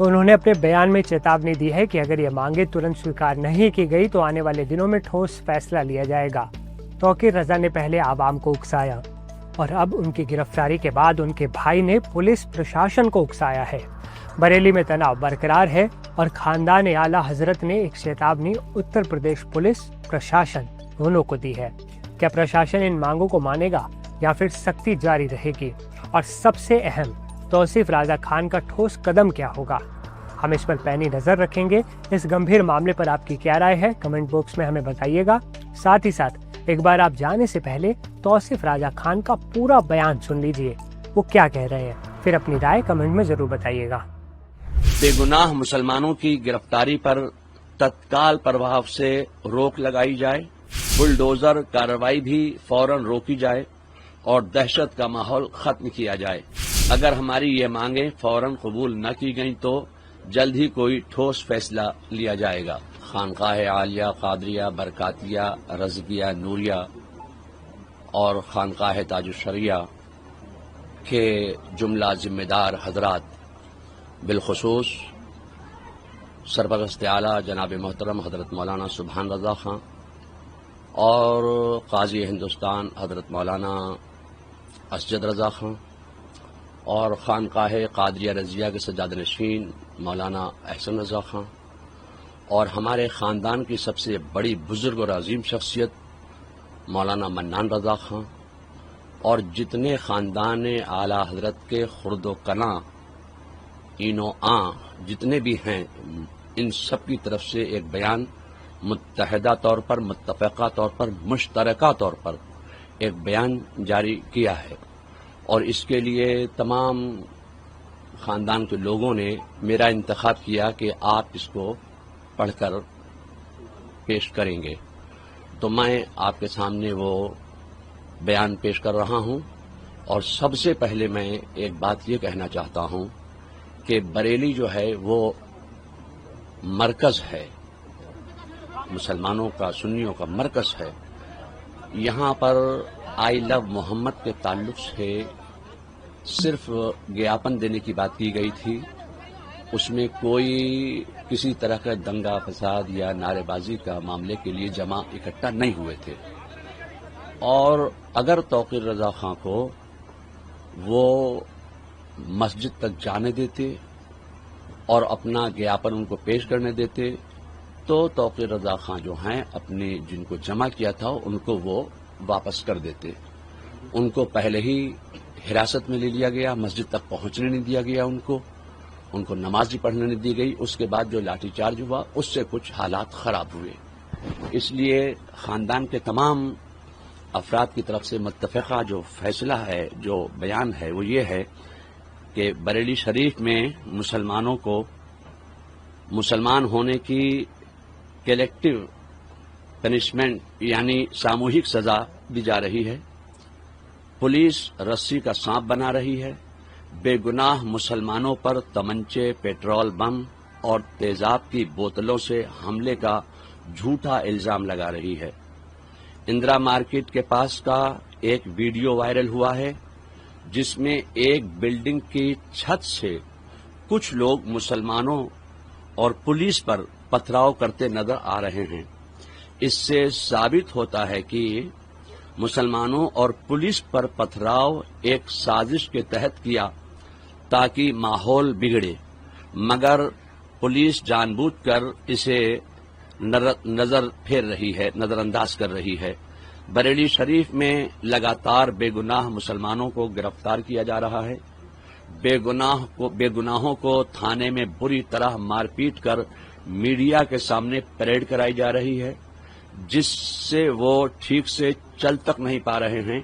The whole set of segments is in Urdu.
انہوں نے اپنے بیان میں چیتاونی دی ہے کہ اگر یہ مانگیں ترنت سویکار نہیں کی گئی تو آنے والے دنوں میں ٹھوس فیصلہ لیا جائے گا۔ توقیر رضا نے پہلے عوام کو اکسایا اور اب ان کی گرفتاری کے بعد ان کے بھائی نے پولیس پرشاسن کو اکسایا ہے۔ بریلی میں تناؤ برقرار ہے اور خاندان اعلیٰ حضرت نے ایک چیتاونی اتر پردیش پولیس پرشاسن دونوں کو دی ہے۔ کیا پرشاسن ان مانگوں کو مانے گا یا پھر سختی جاری رہے گی؟ اور سب سے اہم، توصیف رازا خان کا ٹھوس قدم کیا ہوگا؟ ہم اس پر پینی نظر رکھیں گے۔ اس گمبھیر معاملے پر آپ کی کیا رائے ہے کمنٹ باکس میں ہمیں بتائیے گا۔ ساتھ ہی ساتھ ایک بار آپ جانے سے پہلے توصیف رازا خان کا پورا بیان سن لیجئے، وہ کیا کہہ رہے ہیں، پھر اپنی رائے کمنٹ میں ضرور بتائیے گا۔ بے گناہ مسلمانوں کی گرفتاری پر تتکال پربھاو سے روک لگائی جائے، بلڈوزر کارروائی بھی فوراً روکی جائے اور دہشت کا ماحول ختم کیا جائے۔ اگر ہماری یہ مانگیں فوراً قبول نہ کی گئیں تو جلد ہی کوئی ٹھوس فیصلہ لیا جائے گا۔ خانقاہ عالیہ قادریہ برکاتیہ رضویہ نوریہ اور خانقاہ تاج الشریعہ کے جملہ ذمہ دار حضرات، بالخصوص سرپرست اعلیٰ جناب محترم حضرت مولانا سبحان رضا خان اور قاضی ہندوستان حضرت مولانا اسجد رضا خان اور خانقاہ قادریہ رضیہ کے سجادہ نشین مولانا احسن رضا خان اور ہمارے خاندان کی سب سے بڑی بزرگ اور عظیم شخصیت مولانا منان رضا خان اور جتنے خاندان اعلیٰ حضرت کے خرد و کلاں اینو آں جتنے بھی ہیں، ان سب کی طرف سے ایک بیان متحدہ طور پر، متفقہ طور پر، مشترکہ طور پر ایک بیان جاری کیا ہے، اور اس کے لیے تمام خاندان کے لوگوں نے میرا انتخاب کیا کہ آپ اس کو پڑھ کر پیش کریں گے، تو میں آپ کے سامنے وہ بیان پیش کر رہا ہوں۔ اور سب سے پہلے میں ایک بات یہ کہنا چاہتا ہوں کہ بریلی جو ہے وہ مرکز ہے، مسلمانوں کا، سنیوں کا مرکز ہے۔ یہاں پر آئی لو محمد کے تعلق سے صرف گیاپن دینے کی بات کی گئی تھی، اس میں کوئی کسی طرح کا دنگا فساد یا نعرے بازی کا معاملے کے لیے جمع اکٹھا نہیں ہوئے تھے۔ اور اگر توقیر رضا خان کو وہ مسجد تک جانے دیتے اور اپنا گیاپن ان کو پیش کرنے دیتے تو توقیر رضا خان جو ہیں اپنے جن کو جمع کیا تھا ان کو وہ واپس کر دیتے۔ ان کو پہلے ہی حراست میں لے لیا گیا، مسجد تک پہنچنے نہیں دیا گیا، ان کو نماز بھی پڑھنے نہیں دی گئی۔ اس کے بعد جو لاٹھی چارج ہوا اس سے کچھ حالات خراب ہوئے، اس لیے خاندان کے تمام افراد کی طرف سے متفقہ جو فیصلہ ہے، جو بیان ہے، وہ یہ ہے کہ بریلی شریف میں مسلمانوں کو مسلمان ہونے کی کلیکٹیو پنشمنٹ یعنی ساموہک سزا دی جا رہی ہے۔ پولیس رسی کا سانپ بنا رہی ہے، بے گناہ مسلمانوں پر تمنچے، پیٹرول بم اور تیزاب کی بوتلوں سے حملے کا جھوٹا الزام لگا رہی ہے۔ اندرا مارکیٹ کے پاس کا ایک ویڈیو وائرل ہوا ہے جس میں ایک بلڈنگ کی چھت سے کچھ لوگ مسلمانوں اور پولیس پر پتھراؤ کرتے نظر آ رہے ہیں۔ اس سے ثابت ہوتا ہے کہ مسلمانوں اور پولیس پر پتھراؤ ایک سازش کے تحت کیا تاکہ ماحول بگڑے، مگر پولیس جان بوجھ کر اسے نظر پھیر رہی ہے، نظر انداز کر رہی ہے۔ بریلی شریف میں لگاتار بے گناہ مسلمانوں کو گرفتار کیا جا رہا ہے، بے گناہوں کو تھانے میں بری طرح مار پیٹ کر میڈیا کے سامنے پریڈ کرائی جا رہی ہے، جس سے وہ ٹھیک سے چل تک نہیں پا رہے ہیں،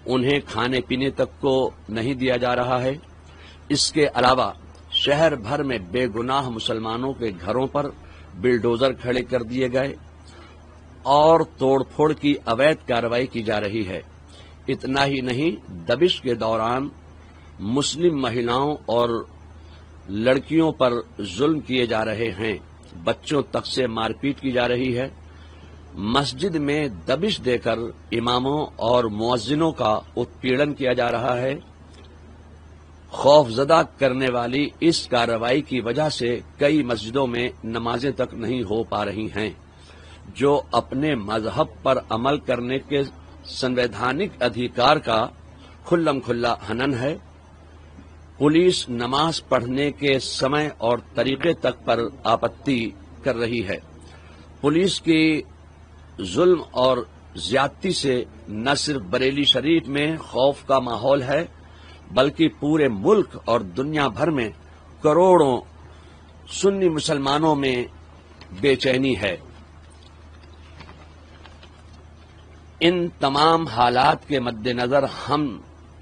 انہیں کھانے پینے تک کو نہیں دیا جا رہا ہے۔ اس کے علاوہ شہر بھر میں بے گناہ مسلمانوں کے گھروں پر بلڈوزر کھڑے کر دیے گئے اور توڑ پھوڑ کی اویدھ کارروائی کی جا رہی ہے۔ اتنا ہی نہیں، دبش کے دوران مسلم مہیلاؤں اور لڑکیوں پر ظلم کیے جا رہے ہیں، بچوں تک سے مار پیٹ کی جا رہی ہے۔ مسجد میں دبش دے کر اماموں اور مؤذنوں کا اتپیڑن کیا جا رہا ہے۔ خوف زدہ کرنے والی اس کارروائی کی وجہ سے کئی مسجدوں میں نمازیں تک نہیں ہو پا رہی ہیں، جو اپنے مذہب پر عمل کرنے کے سنویدھانک ادھیکار کا کھلم کھلا ہنن ہے۔ پولیس نماز پڑھنے کے سمے اور طریقے تک پر آپتی کر رہی ہے۔ پولیس کی ظلم اور زیادتی سے نہ صرف بریلی شریف میں خوف کا ماحول ہے، بلکہ پورے ملک اور دنیا بھر میں کروڑوں سنی مسلمانوں میں بے چینی ہے۔ ان تمام حالات کے مد نظر ہم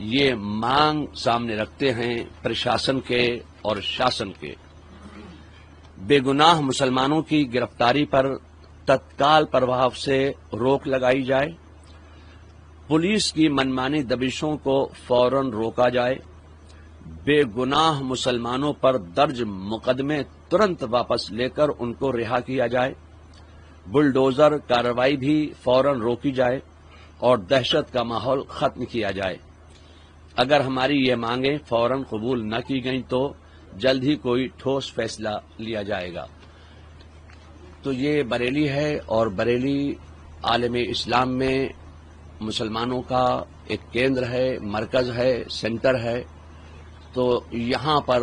یہ مانگ سامنے رکھتے ہیں پرشاسن کے اور شاسن کے، بے گناہ مسلمانوں کی گرفتاری پر تتکال پربھاو سے روک لگائی جائے، پولیس کی منمانی دبشوں کو فوراً روکا جائے، بے گناہ مسلمانوں پر درج مقدمے ترنت واپس لے کر ان کو رہا کیا جائے، بلڈوزر کارروائی بھی فوراً روکی جائے اور دہشت کا ماحول ختم کیا جائے۔ اگر ہماری یہ مانگیں فوراً قبول نہ کی گئیں تو جلد ہی کوئی ٹھوس فیصلہ لیا جائے گا۔ تو یہ بریلی ہے، اور بریلی عالم اسلام میں مسلمانوں کا ایک کیندر ہے، مرکز ہے، سینٹر ہے۔ تو یہاں پر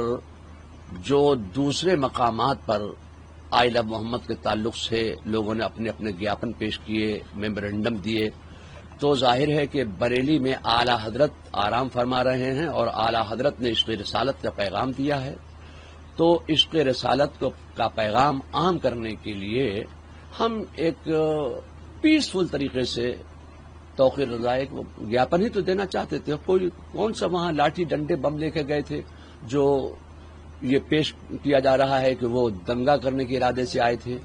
جو دوسرے مقامات پر آئل آف محمد کے تعلق سے لوگوں نے اپنے اپنے گیاپن پیش کیے، میمورنڈم دیے، تو ظاہر ہے کہ بریلی میں اعلیٰ حضرت آرام فرما رہے ہیں اور اعلیٰ حضرت نے عشق رسالت کا پیغام دیا ہے۔ تو عشق رسالت کا پیغام عام کرنے کے لیے ہم ایک پیسفل طریقے سے توقیر رضا ایک گیاپن ہی تو دینا چاہتے تھے۔ کوئی کون سا وہاں لاٹھی ڈنڈے بم لے کے گئے تھے جو یہ پیش کیا جا رہا ہے کہ وہ دنگا کرنے کے ارادے سے آئے تھے۔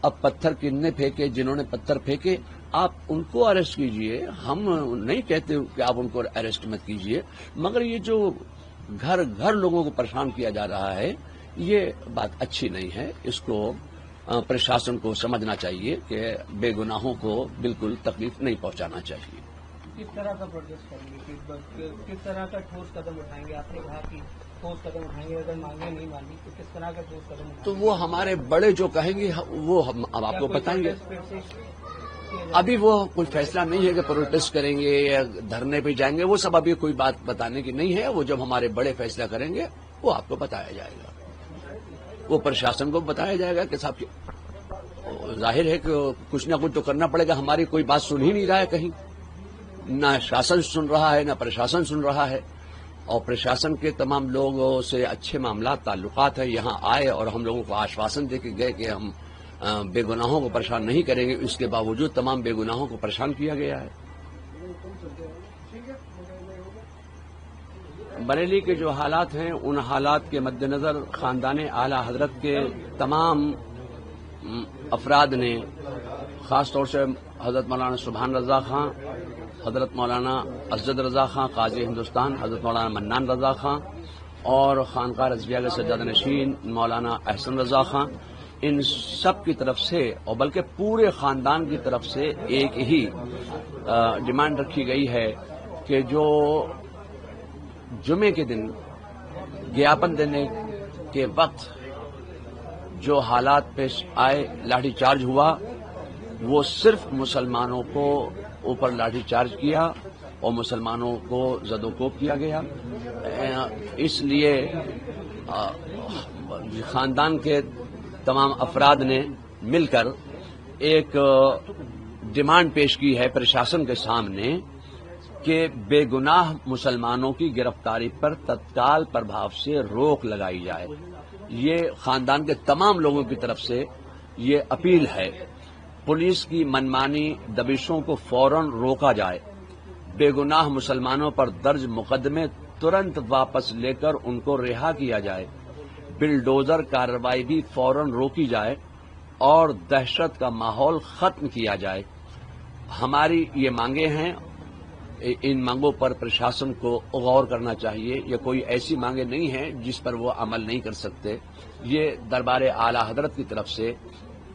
اب پتھر کن پھینکے، جنہوں نے پتھر پھینکے آپ ان کو اریسٹ کیجئے، ہم نہیں کہتے کہ آپ ان کو اریسٹ مت کیجئے، مگر یہ جو گھر گھر لوگوں کو پریشان کیا جا رہا ہے یہ بات اچھی نہیں ہے۔ اس کو پرشاسن کو سمجھنا چاہیے کہ بے گناہوں کو بالکل تکلیف نہیں پہنچانا چاہیے۔ کس طرح کا پروٹیسٹ کریں گے، کس طرح کا ٹھوس قدم اٹھائیں گے؟ آپ نے کہا کہ ٹھوس قدم اٹھائیں گے، اگر مانگیں نہیں مانی تو کس طرح کا ٹھوس قدم اٹھائیں گے؟ تو وہ ہمارے بڑے جو کہیں گے وہ ہم اب آپ کو بتائیں گے۔ ابھی وہ کوئی فیصلہ نہیں ہے کہ پروٹیسٹ کریں گے یا دھرنے پہ جائیں گے، وہ سب ابھی کوئی بات بتانے کی نہیں ہے۔ وہ جب ہمارے بڑے فیصلہ کریں گے وہ آپ کو بتایا جائے گا، وہ پرشاسن کو بتایا جائے گا کہ صاحب ظاہر ہے کہ کچھ نہ کچھ تو کرنا پڑے گا۔ ہماری کوئی بات سن ہی نہیں رہا ہے، کہیں نہ شاسن سن رہا ہے نہ پرشاسن سن رہا ہے، اور پرشاسن کے تمام لوگوں سے اچھے معاملات تعلقات ہیں۔ یہاں آئے اور ہم لوگوں کو آشواسن دے کے گئے کہ ہم بے گناہوں کو پریشان نہیں کریں گے، اس کے باوجود تمام بے گناہوں کو پریشان کیا گیا ہے۔ بریلی کے جو حالات ہیں ان حالات کے مد نظر خاندان اعلیٰ حضرت کے تمام افراد نے، خاص طور سے حضرت مولانا سبحان رضا خان، حضرت مولانا اسجد رضا خان قاضی ہندوستان، حضرت مولانا منان رضا خان اور خانقاہ رضویہ کے سجادہ نشین مولانا احسن رضا خان، ان سب کی طرف سے اور بلکہ پورے خاندان کی طرف سے ایک ہی ڈیمانڈ رکھی گئی ہے کہ جو جمعے کے دن گیاپن دینے کے وقت جو حالات پیش آئے، لاٹھی چارج ہوا، وہ صرف مسلمانوں کو اوپر لاٹھی چارج کیا اور مسلمانوں کو زد و کوب کیا گیا۔ اس لیے خاندان کے تمام افراد نے مل کر ایک ڈیمانڈ پیش کی ہے پرشاسن کے سامنے کہ بے گناہ مسلمانوں کی گرفتاری پر تتکال پربھاو سے روک لگائی جائے۔ یہ خاندان کے تمام لوگوں کی طرف سے یہ اپیل ہے۔ پولیس کی منمانی دبشوں کو فوراً روکا جائے، بے گناہ مسلمانوں پر درج مقدمے ترنت واپس لے کر ان کو رہا کیا جائے، بلڈوزر کارروائی بھی فوراً روکی جائے اور دہشت کا ماحول ختم کیا جائے۔ ہماری یہ مانگیں ہیں، ان مانگوں پر پرشاسن کو غور کرنا چاہیے۔ یہ کوئی ایسی مانگیں نہیں ہیں جس پر وہ عمل نہیں کر سکتے۔ یہ دربار اعلیٰ حضرت کی طرف سے